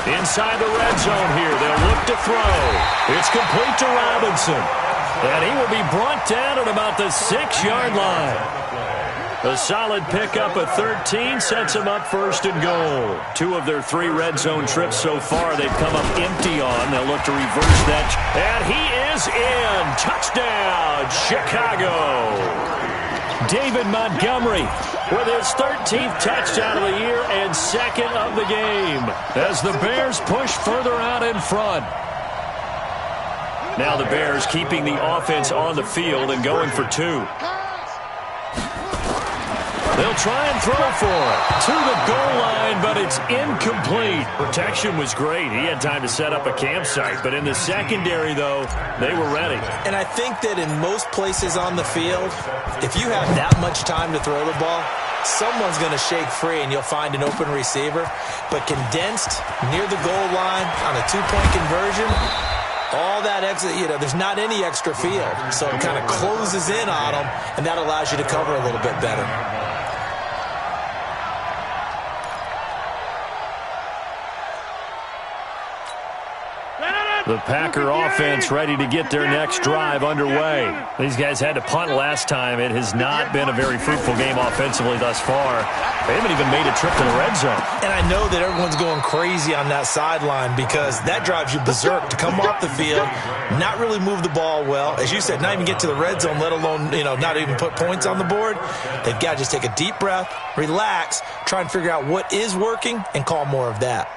Inside the red zone here, they'll look to throw. It's complete to Robinson. And he will be brought down at about the 6-yard line. A solid pickup of 13 sets him up first and goal. 2 of their 3 red zone trips so far they've come up empty on. They'll look to reverse that. And he is in. Touchdown, Chicago. David Montgomery with his 13th touchdown of the year and 2nd of the game as the Bears push further out in front. Now the Bears keeping the offense on the field and going for 2. They'll try and throw for it to the goal line, but it's incomplete. Protection was great. He had time to set up a campsite, but in the secondary, though, they were ready. And I think that in most places on the field, if you have that much time to throw the ball, someone's going to shake free and you'll find an open receiver. But condensed near the goal line on a 2-point conversion, all that exit, there's not any extra field. So it kind of closes in on them, and that allows you to cover a little bit better. The Packer offense ready to get their next drive underway. These guys had to punt last time. It has not been a very fruitful game offensively thus far. They haven't even made a trip to the red zone. And I know that everyone's going crazy on that sideline because that drives you berserk to come off the field, not really move the ball well. As you said, not even get to the red zone, let alone, not even put points on the board. They've got to just take a deep breath, relax, try and figure out what is working, and call more of that.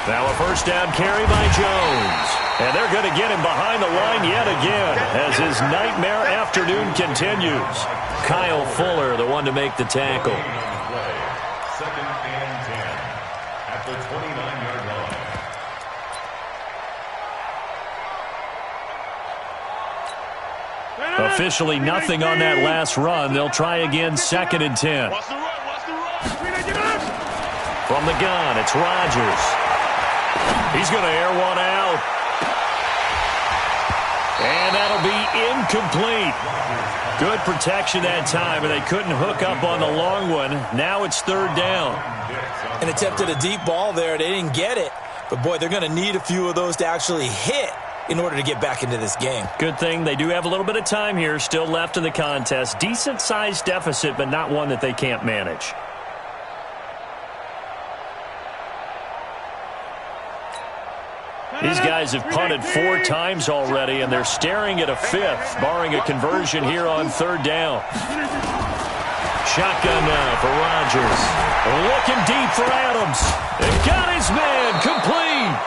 Now a first down carry by Jones. And they're going to get him behind the line yet again as his nightmare afternoon continues. Kyle Fuller, the one to make the tackle. 2nd and 10 at the 29-yard line. Officially nothing on that last run. They'll try again 2nd and 10. From the gun, it's Rodgers. He's going to air one out. And that'll be incomplete. Good protection that time, and they couldn't hook up on the long one. Now it's 3rd down. And attempted a deep ball there. They didn't get it. But, boy, they're going to need a few of those to actually hit in order to get back into this game. Good thing they do have a little bit of time here still left in the contest. Decent-sized deficit, but not one that they can't manage. These guys have punted 4 times already, and they're staring at a 5th, barring a conversion here on 3rd down. Shotgun now for Rodgers. Looking deep for Adams. And got his man complete.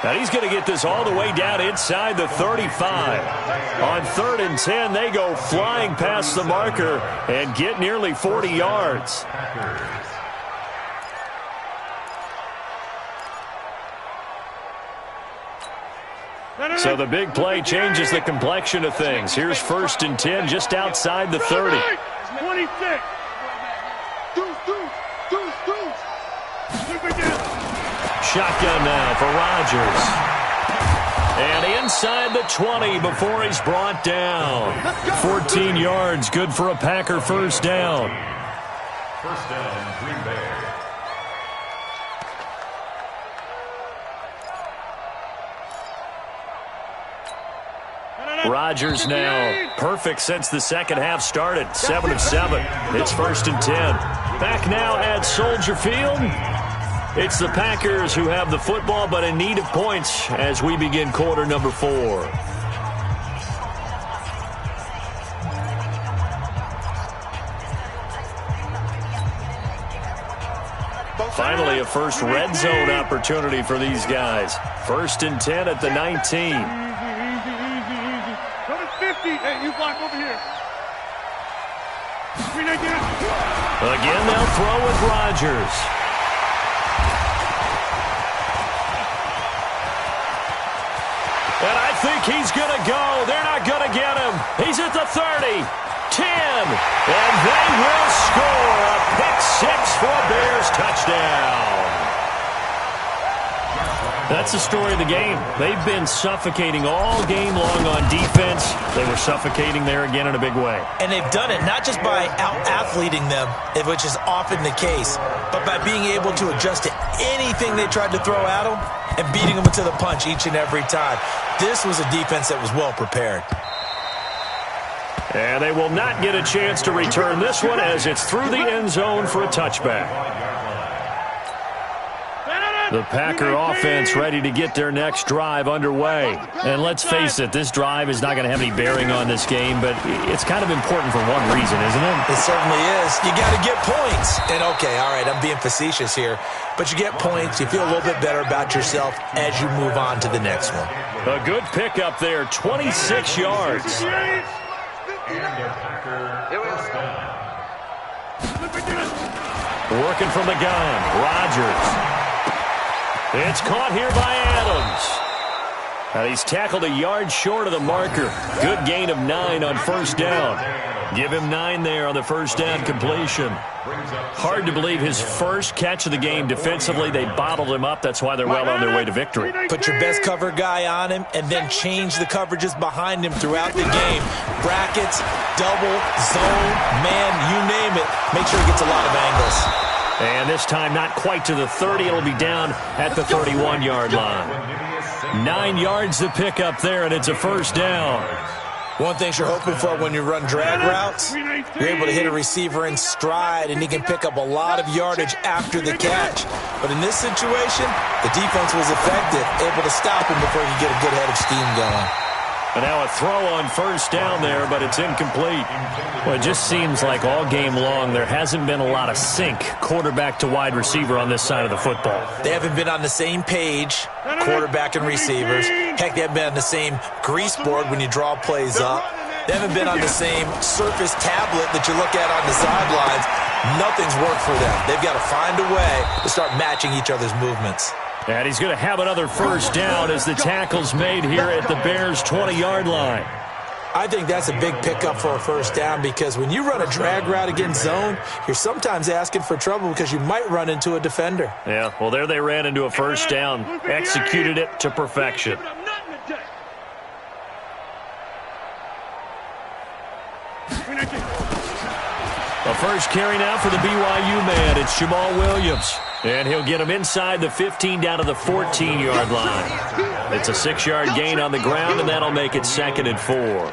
And he's going to get this all the way down inside the 35. On 3rd and 10, they go flying past the marker and get nearly 40 yards. So the big play changes the complexion of things. Here's 1st and 10 just outside the 30. 26. Shotgun now for Rodgers. And inside the 20 before he's brought down. 14 yards, good for a Packer first down. First down, Green Bay. Rodgers now perfect since the second half started. 7 of 7. It's 1st and 10. Back now at Soldier Field. It's the Packers who have the football but in need of points as we begin quarter number 4. Finally a first red zone opportunity for these guys. 1st and 10 at the 19. Hey, you block over here. Again, they'll throw with Rodgers. And I think he's going to go. They're not going to get him. He's at the 30, 10, and they will score a pick 6 for a Bears touchdown. That's the story of the game. They've been suffocating all game long on defense. They were suffocating there again in a big way. And they've done it not just by out-athleting them, which is often the case, but by being able to adjust to anything they tried to throw at them and beating them to the punch each and every time. This was a defense that was well prepared. And they will not get a chance to return this one as it's through the end zone for a touchback. The Packer offense ready to get their next drive underway. And let's face it, this drive is not going to have any bearing on this game, but it's kind of important for one reason, isn't it? It certainly is. You got to get points. And, okay, all right, I'm being facetious here, but you get points. You feel a little bit better about yourself as you move on to the next one. A good pickup there, 26 yards. And a Packer first down. Working from the gun, Rodgers. It's caught here by Adams. And he's tackled a yard short of the marker. Good gain of 9 on first down. Give him 9 there on the first down completion. Hard to believe his first catch of the game defensively. They bottled him up. That's why they're well on their way to victory. Put your best cover guy on him and then change the coverages behind him throughout the game. Brackets, double, zone, man, you name it. Make sure he gets a lot of angles. And this time not quite to the 30. It'll be down at the 31-yard line. 9 yards to pick up there, and it's a first down. One thing you're hoping for when you run drag routes, you're able to hit a receiver in stride, and he can pick up a lot of yardage after the catch. But in this situation, the defense was effective, able to stop him before he could get a good head of steam going. And now a throw on first down there, but it's incomplete. Well, it just seems like all game long there hasn't been a lot of sync quarterback to wide receiver on this side of the football. They haven't been on the same page, quarterback and receivers. Heck, they haven't been on the same grease board when you draw plays up. They haven't been on the same surface tablet that you look at on the sidelines. Nothing's worked for them. They've got to find a way to start matching each other's movements. And he's going to have another first down as the tackle's made here at the Bears' 20-yard line. I think that's a big pickup for a first down because when you run a drag route against zone, you're sometimes asking for trouble because you might run into a defender. Yeah, well, there they ran into a first down, executed it to perfection. A first carry now for the BYU man. It's Jamal Williams. And he'll get him inside the 15 down to the 14-yard line. It's a 6-yard gain on the ground, and that'll make it 2nd and 4.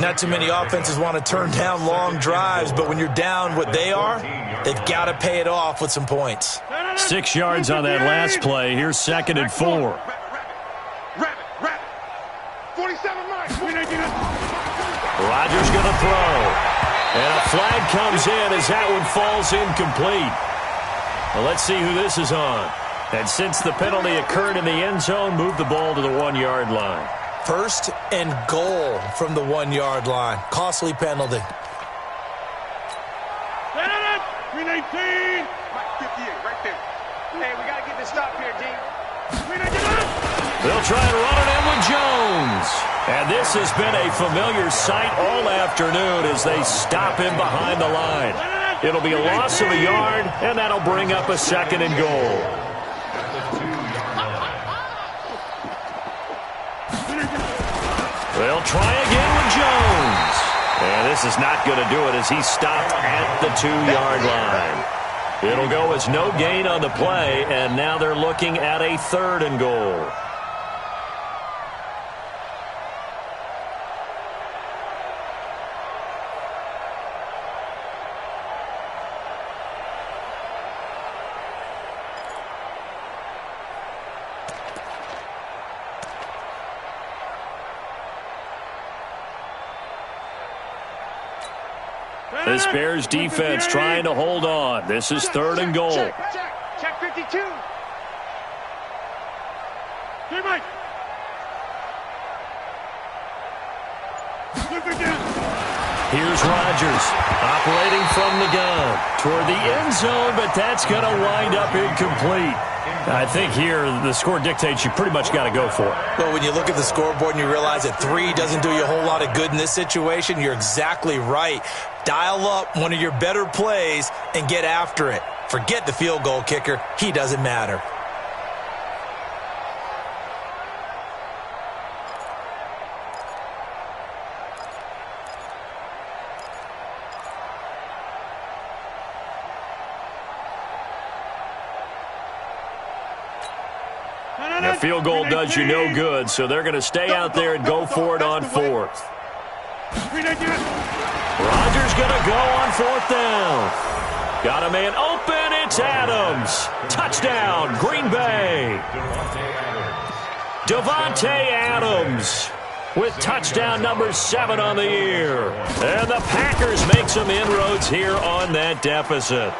Not too many offenses want to turn down long drives, but when you're down what they are, they've got to pay it off with some points. 6 yards on that last play. Here's 2nd and 4. 47 miles. Rodgers going to throw. And a flag comes in as that one falls incomplete. Well, let's see who this is on. And since the penalty occurred in the end zone, move the ball to the 1-yard line. 1st and goal from the 1-yard line. Costly penalty. 319. 58, right there. Hey, we got to get this stop here, D. 319. They'll try and run it in with Jones. And this has been a familiar sight all afternoon as they stop him behind the line. It'll be a loss of a yard, and that'll bring up a 2nd and goal. They'll try again with Jones. And this is not going to do it as he stopped at the 2-yard line. It'll go as no gain on the play, and now they're looking at a 3rd and goal. This Bears defense trying to hold on. This is 3rd and goal. Check 52. Hey, Mike. Here's Rodgers operating from the gun toward the end zone, but that's going to wind up incomplete. I think here the score dictates you pretty much got to go for it. Well, when you look at the scoreboard and you realize that 3 doesn't do you a whole lot of good in this situation, you're exactly right. Dial up one of your better plays and get after it. Forget the field goal kicker. He doesn't matter. A field goal does you no good, so they're going to stay out there and go for it on fourth. Rodgers going to go on fourth down. Got a man open. It's Adams. Touchdown, Green Bay. Davante Adams with touchdown number 7 on the year. And the Packers make some inroads here on that deficit.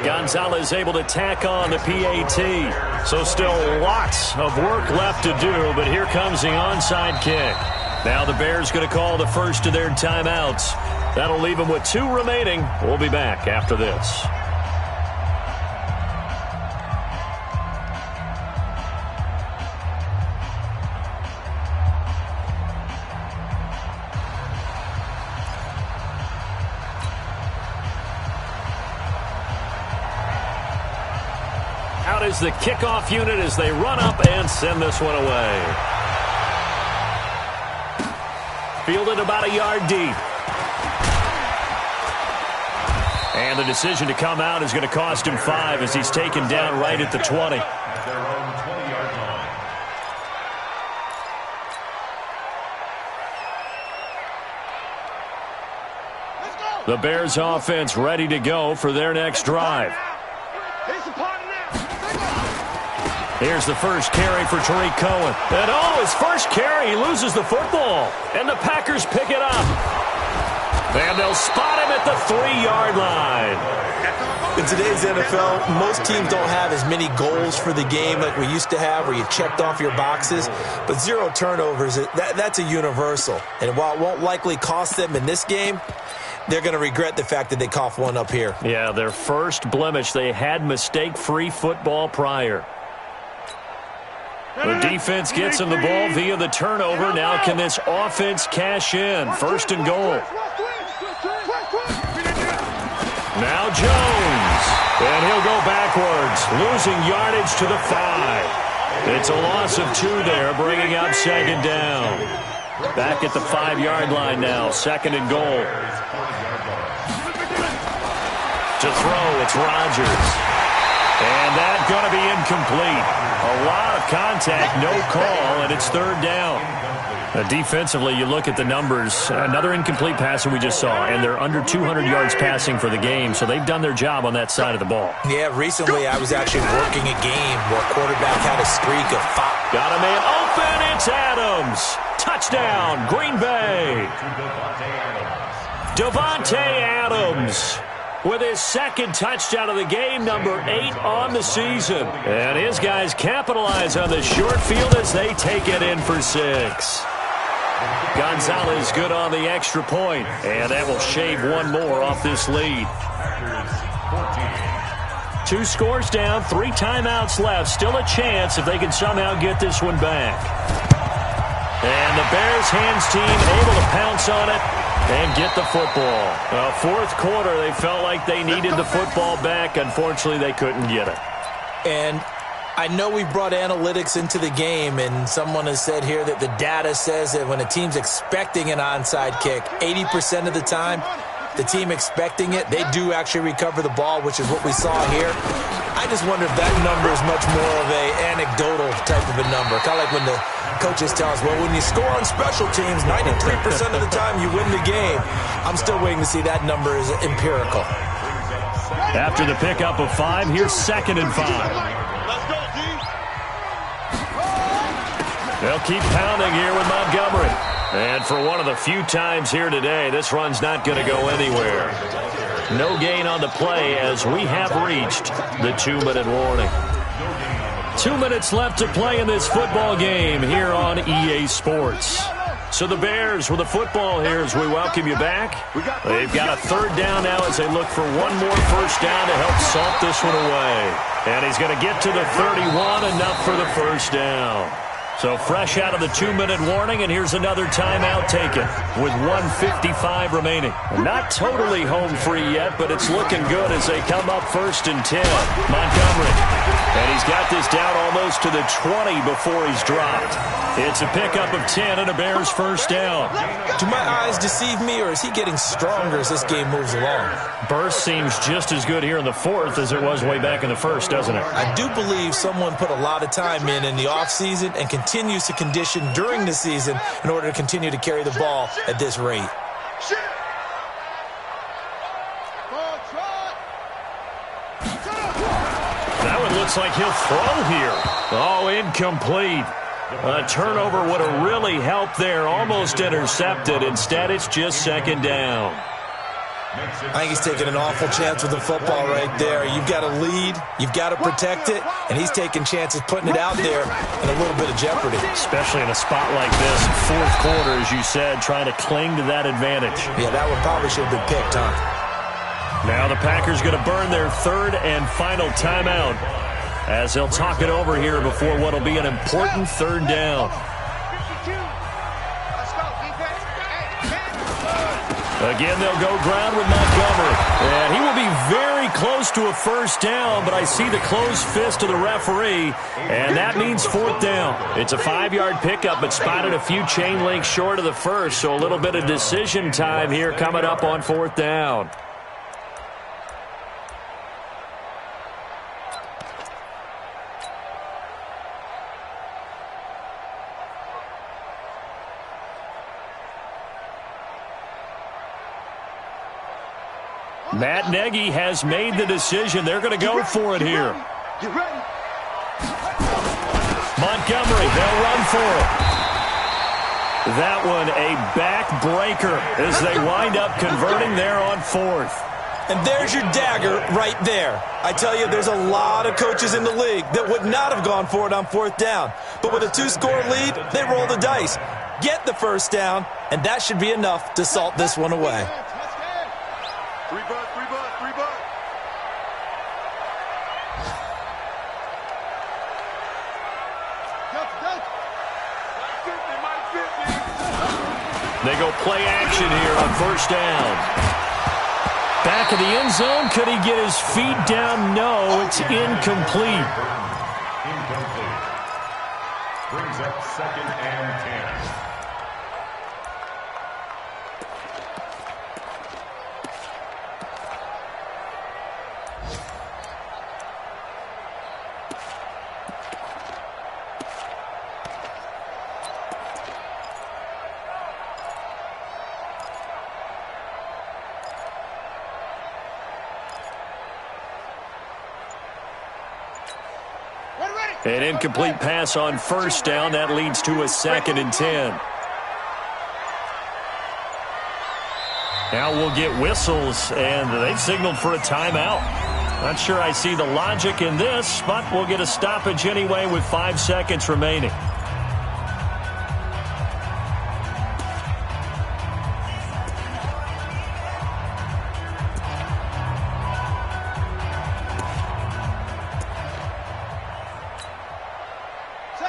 Gonzalez able to tack on the PAT. So still lots of work left to do, but here comes the onside kick. Now the Bears going to call the first of their timeouts. That'll leave them with 2 remaining. We'll be back after this. Out is the kickoff unit as they run up and send this one away. Fielded about a yard deep. And the decision to come out is going to cost him 5 as he's taken down right at the 20. The Bears offense ready to go for their next drive. Here's the first carry for Tariq Cohen. And his first carry, he loses the football. And the Packers pick it up. And they'll spot him at the 3-yard line. In today's NFL, most teams don't have as many goals for the game like we used to have where you checked off your boxes. But 0 turnovers, that's a universal. And while it won't likely cost them in this game, they're going to regret the fact that they coughed one up here. Yeah, their first blemish. They had mistake-free football prior. The defense gets him the ball via the turnover. Now can this offense cash in? First and goal. Now Jones. And he'll go backwards, losing yardage to the 5. It's a loss of 2 there, bringing up second down. Back at the 5-yard line now, second and goal. To throw, it's Rodgers. And that's going to be incomplete. A lot of contact, no call, and it's third down. Defensively, you look at the numbers. Another incomplete pass that we just saw, and they're under 200 yards passing for the game, so they've done their job on that side of the ball. Yeah, recently I was actually working a game where quarterback had a streak of 5. Got a man open, it's Adams. Touchdown, Green Bay. Davante Adams with his second touchdown of the game, number 8 on the season. And his guys capitalize on the short field as they take it in for 6. Gonzalez good on the extra point, and that will shave one more off this lead. 2 scores down, 3 timeouts left. Still a chance if they can somehow get this one back. And the Bears hands team able to pounce on it and get the football. Fourth quarter, they felt like they needed the football back. Unfortunately, they couldn't get it. And I know we brought analytics into the game, and someone has said here that the data says that when a team's expecting an onside kick, 80% of the time, the team expecting it, they do actually recover the ball, which is what we saw here. I just wonder if that number is much more of a anecdotal type of a number. Kind of like when the coaches tell us, well, when you score on special teams, 93% of the time you win the game. I'm still waiting to see that number is empirical. After the pickup of 5, here's second and 5. They'll keep pounding here with Montgomery. And for one of the few times here today, this run's not going to go anywhere. No gain on the play as we have reached the 2-minute warning. 2 minutes left to play in this football game here on EA Sports. So the Bears with the football here as we welcome you back. They've got a third down now as they look for one more first down to help salt this one away. And he's going to get to the 31, enough for the first down. So fresh out of the 2-minute warning, and here's another timeout taken with 1:55 remaining. Not totally home free yet, but it's looking good as they come up 1st and 10. Montgomery. And he's got this down almost to the 20 before he's dropped. It's a pickup of 10 and a Bears first down. Do my eyes deceive me, or is he getting stronger as this game moves along? Burst seems just as good here in the 4th as it was way back in the 1st, doesn't it? I do believe someone put a lot of time in the offseason and continues to condition during the season in order to continue to carry the ball at this rate. That one looks like he'll throw here. Oh, incomplete. A turnover would have really helped there. Almost intercepted. Instead, it's just 2nd down. I think he's taking an awful chance with the football right there. You've got to lead, you've got to protect it, and he's taking chances putting it out there in a little bit of jeopardy. Especially in a spot like this, 4th quarter, as you said, trying to cling to that advantage. Yeah, that one probably should have been picked, huh? Now the Packers going to burn their 3rd and final timeout as they'll talk it over here before what will be an important 3rd down. Again, they'll go ground with Montgomery. And he will be very close to a 1st down, but I see the closed fist of the referee, and that means 4th down. It's a 5-yard pickup, but spotted a few chain links short of the 1st, so a little bit of decision time here coming up on 4th down. Matt Nagy has made the decision. They're going to go for it here. Montgomery, they'll run for it. That one a backbreaker as they wind up converting there on 4th. And there's your dagger right there. I tell you, there's a lot of coaches in the league that would not have gone for it on 4th down. But with a 2-score lead, they roll the dice. Get the 1st down, and that should be enough to salt this one away. They go play action here on 1st down. Back of the end zone. Could he get his feet down? No, it's incomplete. Incomplete. Brings up 2nd and 10. An incomplete pass on 1st down. That leads to a 2nd and 10. Now we'll get whistles, and they've signaled for a timeout. Not sure I see the logic in this, but we'll get a stoppage anyway with 5 seconds remaining.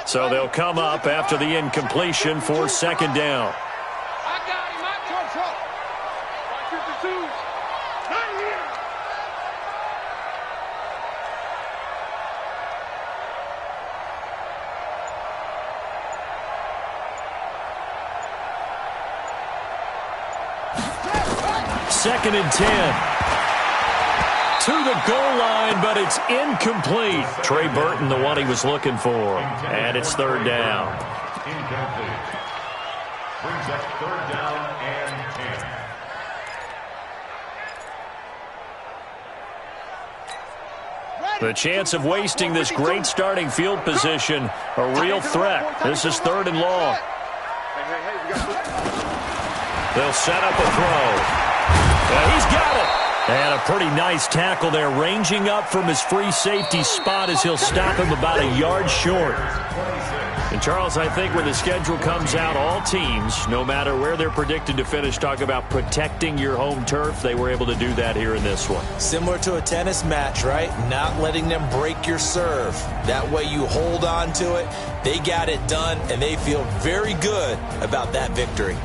So they'll come up after the incompletion for 2nd down. I got him. I control. 52. Not here. Second and 10. To the goal line, but it's incomplete. Trey Burton, the one he was looking for. And it's 3rd down. Incomplete. Brings up 3rd down and 10. The chance of wasting this great starting field position, a real threat. This is 3rd and long. They'll set up a throw. And he's got it. And a pretty nice tackle there, ranging up from his free safety spot as he'll stop him about a yard short. 26. And, Charles, I think when the schedule comes out, all teams, no matter where they're predicted to finish, talk about protecting your home turf. They were able to do that here in this one. Similar to a tennis match, right? Not letting them break your serve. That way you hold on to it. They got it done, and they feel very good about that victory.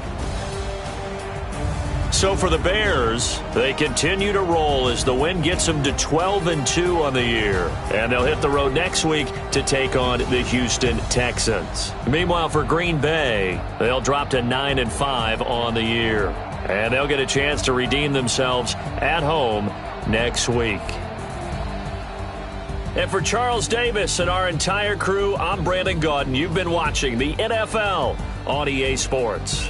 So for the Bears, they continue to roll as the win gets them to 12-2 on the year. And they'll hit the road next week to take on the Houston Texans. Meanwhile, for Green Bay, they'll drop to 9-5 on the year. And they'll get a chance to redeem themselves at home next week. And for Charles Davis and our entire crew, I'm Brandon Gaudin. You've been watching the NFL on EA Sports.